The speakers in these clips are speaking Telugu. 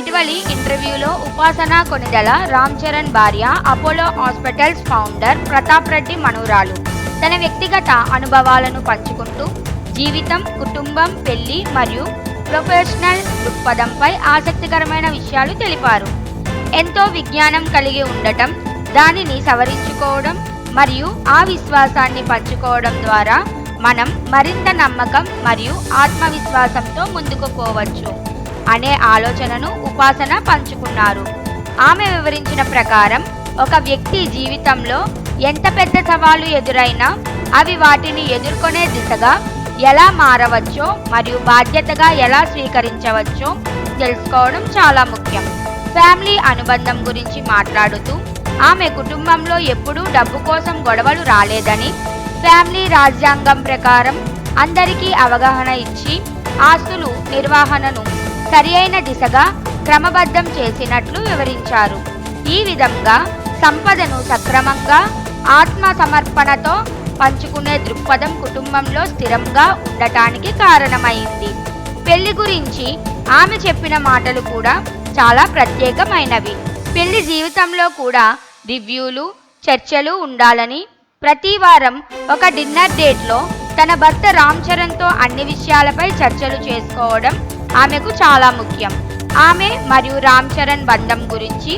ఇటీవలి ఇంటర్వ్యూలో ఉపాసన కొనిదెల రామ్ చరణ్ భార్య, Apollo hospitals founder Pratap Reddy మనూరాలు తన వ్యక్తిగత అనుభవాలను పంచుకుంటూ జీవితం, కుటుంబం, పెళ్లి మరియు ప్రొఫెషనల్ దృక్పథంపై ఆసక్తికరమైన విషయాలు తెలిపారు. ఎంతో విజ్ఞానం కలిగి ఉండటం, దానిని సవరించుకోవడం మరియు ఆ విశ్వాసాన్ని పంచుకోవడం ద్వారా మనం మరింత నమ్మకం మరియు ఆత్మవిశ్వాసంతో ముందుకు పోవచ్చు అనే ఆలోచనను ఉపాసన పంచుకున్నారు. ఆమె వివరించిన ప్రకారం ఒక వ్యక్తి జీవితంలో ఎంత పెద్ద సవాలు ఎదురైనా అవి వాటిని ఎదుర్కొనే దిశగా ఎలా మారవచ్చో మరియు బాధ్యతగా ఎలా స్వీకరించవచ్చో తెలుసుకోవడం చాలా ముఖ్యం. ఫ్యామిలీ అనుబంధం గురించి మాట్లాడుతూ ఆమె కుటుంబంలో ఎప్పుడూ డబ్బు కోసం గొడవలు రాలేదని, ఫ్యామిలీ రాజ్యాంగం ప్రకారం అందరికీ అవగాహన ఇచ్చి ఆస్తులు నిర్వహణను సరియైన దిశగా క్రమబద్ధం చేసినట్లు వివరించారు. ఈ విధంగా సంపదను సక్రమంగా ఆత్మ సమర్పణతో పంచుకునే దృక్పథం కుటుంబంలో స్థిరంగా ఉండటానికి కారణమైంది. పెళ్లి గురించి ఆమె చెప్పిన మాటలు కూడా చాలా ప్రత్యేకమైనవి. పెళ్లి జీవితంలో కూడా రివ్యూలు, చర్చలు ఉండాలని, ప్రతి వారం ఒక డిన్నర్ డేట్లో తన భర్త రామ్ చరణ్తో అన్ని విషయాలపై చర్చలు చేసుకోవడం ఆమెకు చాలా ముఖ్యం. ఆమె మరియు రామ్ చరణ్ బంధం గురించి,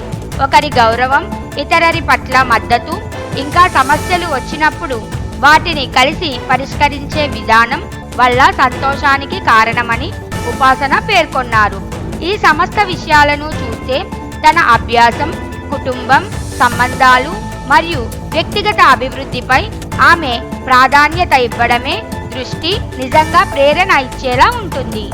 ఒకరి గౌరవం, ఇతరుల పట్ల మద్దతు, ఇంకా సమస్యలు వచ్చినప్పుడు వాటిని కలిసి పరిష్కరించే విధానం వల్ల సంతోషానికి కారణమని ఉపాసన పేర్కొన్నారు. ఈ సమస్త విషయాలను చూస్తే తన అభ్యాసం, కుటుంబం, సంబంధాలు మరియు వ్యక్తిగత అభివృద్ధిపై ఆమె ప్రాధాన్యత ఇవ్వడమే దృష్టి నిజంగా ప్రేరణ ఇచ్చేలా ఉంటుంది.